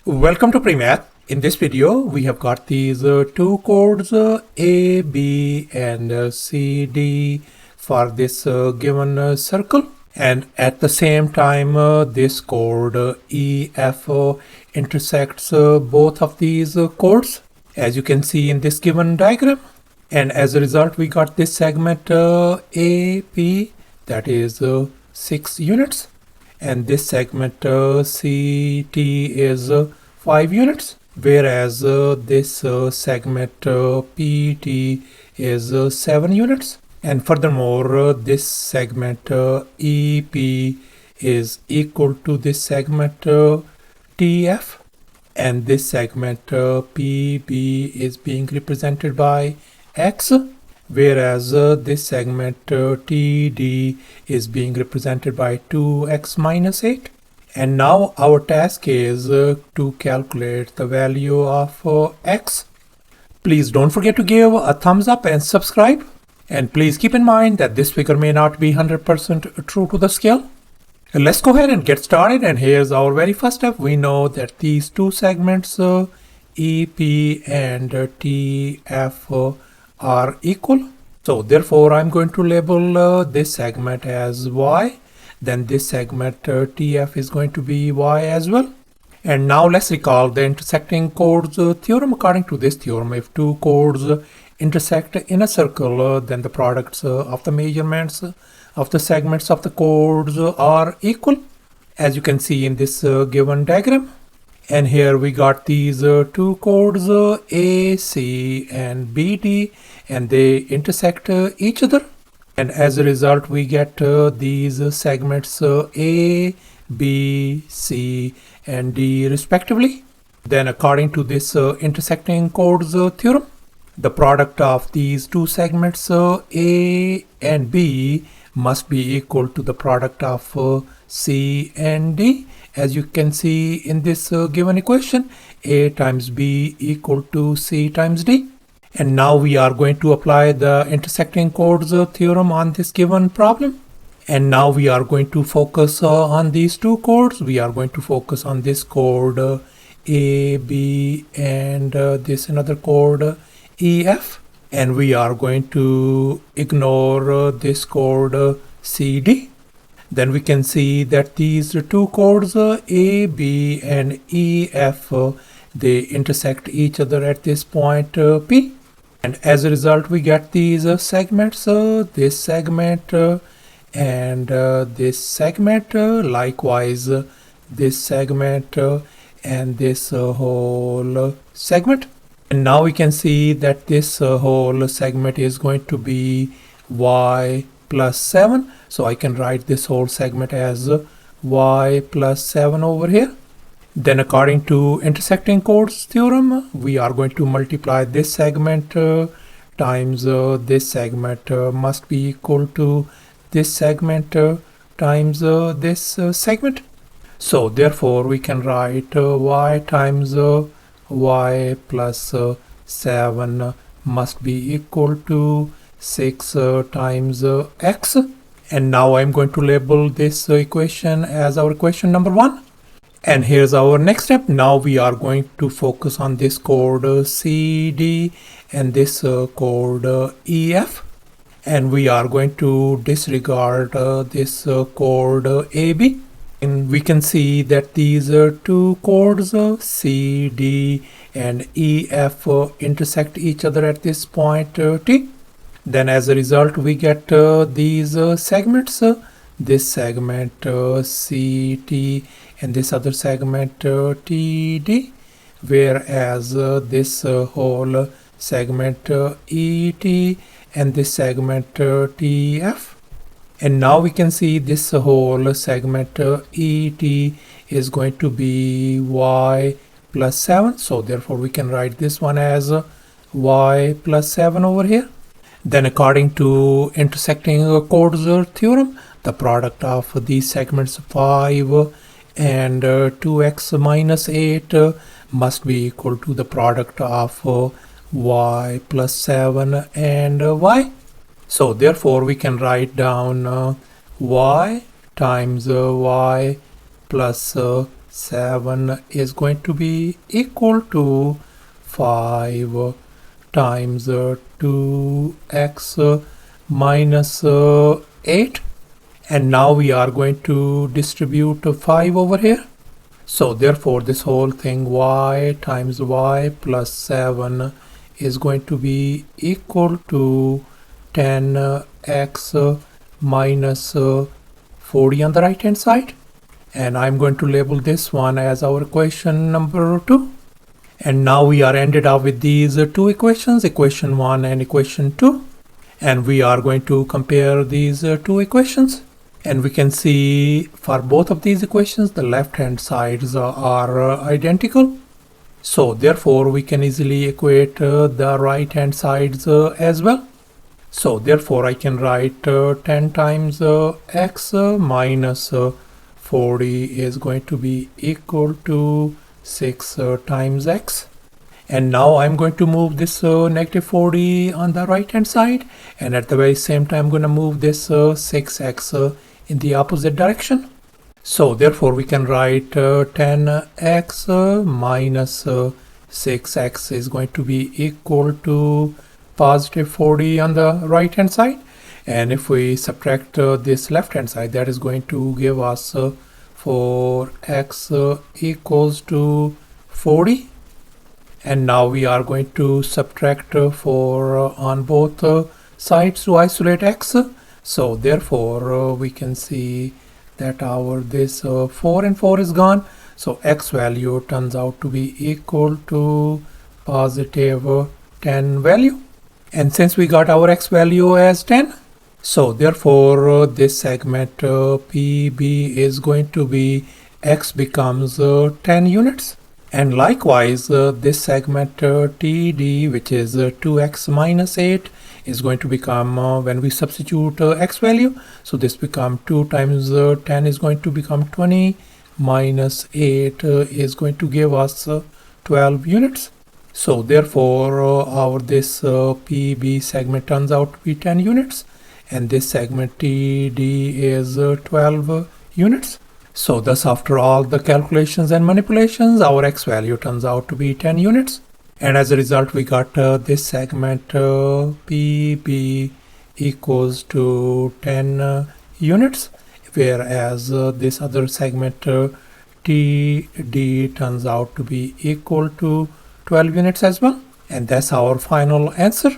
Welcome to PreMath. In this video, we have got these two chords A, B and C, D for this given circle. And at the same time, this chord E, F intersects both of these chords, as you can see in this given diagram. And as a result, we got this segment AP, that is 6 units. And this segment CT is 5 units, whereas this segment PT is 7 units. And furthermore, this segment EP is equal to this segment TF, and this segment PB is being represented by X, whereas this segment TD is being represented by 2x minus 8. And now our task is to calculate the value of x. Please don't forget to give a thumbs up and subscribe. And please keep in mind that this figure may not be 100% true to the scale. Let's go ahead and get started. And here's our very first step. We know that these two segments EP and TF are equal. So therefore I'm going to label this segment as y. Then this segment TF is going to be y as well. And now let's recall the intersecting chords theorem. According to this theorem, if two chords intersect in a circle, then the products of the measurements of the segments of the chords are equal, as you can see in this given diagram. And here we got these two chords AC and BD, and they intersect each other. And as a result, we get these segments A, B, C, and D respectively. Then according to this intersecting chords theorem, the product of these two segments A and B must be equal to the product of C and D. As you can see in this given equation, A times B equal to C times D. And now we are going to apply the intersecting chords theorem on this given problem. And now we are going to focus on these two chords. We are going to focus on this chord A, B, and this another chord EF. And we are going to ignore this chord CD. Then we can see that these two chords A, B, and EF, they intersect each other at this point P. And as a result, we get these segments, this segment and this segment, likewise this segment and this whole segment. And now we can see that this whole segment is going to be y plus 7. So I can write this whole segment as y plus 7 over here. Then according to intersecting chords theorem, we are going to multiply this segment times this segment must be equal to this segment times this segment. So therefore we can write y times y plus 7 must be equal to 6 times x. And now I'm going to label this equation as our equation number 1. And here's our next step. Now we are going to focus on this chord CD and this chord EF. And we are going to disregard this chord AB. And we can see that these two chords CD and EF intersect each other at this point T. Then as a result, we get these segments, this segment CT and this other segment TD, whereas this whole segment ET and this segment TF. And now we can see this whole segment ET is going to be y plus 7. So therefore we can write this one as y plus 7 over here. Then according to intersecting chords theorem, the product of these segments 5 and 2x minus 8 must be equal to the product of y plus 7 and y. So therefore we can write down y times y plus 7 is going to be equal to 5 times 2x minus 8. And now we are going to distribute 5 over here. So therefore this whole thing y times y plus 7 is going to be equal to 10x minus 40 on the right hand side. And I'm going to label this one as our equation number 2. And now we are ended up with these two equations, equation 1 and equation 2. And we are going to compare these two equations. And we can see for both of these equations, the left hand sides are identical. So therefore we can easily equate the right hand sides as well. So therefore I can write 10 times x minus 40 is going to be equal to 6 times x. And now I'm going to move this negative 40 on the right hand side, and at the very same time I'm going to move this 6x in the opposite direction. So therefore we can write 10x minus 6x is going to be equal to positive 40 on the right hand side. And if we subtract this left hand side, that is going to give us 4x equals to 40. And now we are going to subtract 4 on both sides to isolate x. So therefore we can see that our this 4 and 4 is gone. So x value turns out to be equal to positive 10 value. And since we got our x value as 10, so therefore this segment PB is going to be x becomes 10 units. And likewise this segment TD, which is 2x minus 8, is going to become when we substitute x value, so this become 2 times 10 is going to become 20 minus 8 is going to give us 12 units. So therefore our this PB segment turns out to be 10 units, and this segment TD is 12 units. So thus after all the calculations and manipulations, our x value turns out to be 10 units. And as a result we got this segment PB equals to 10 units, whereas this other segment TD turns out to be equal to 12 units as well. And that's our final answer.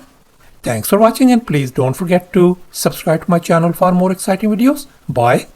Thanks for watching, and please don't forget to subscribe to my channel for more exciting videos. Bye.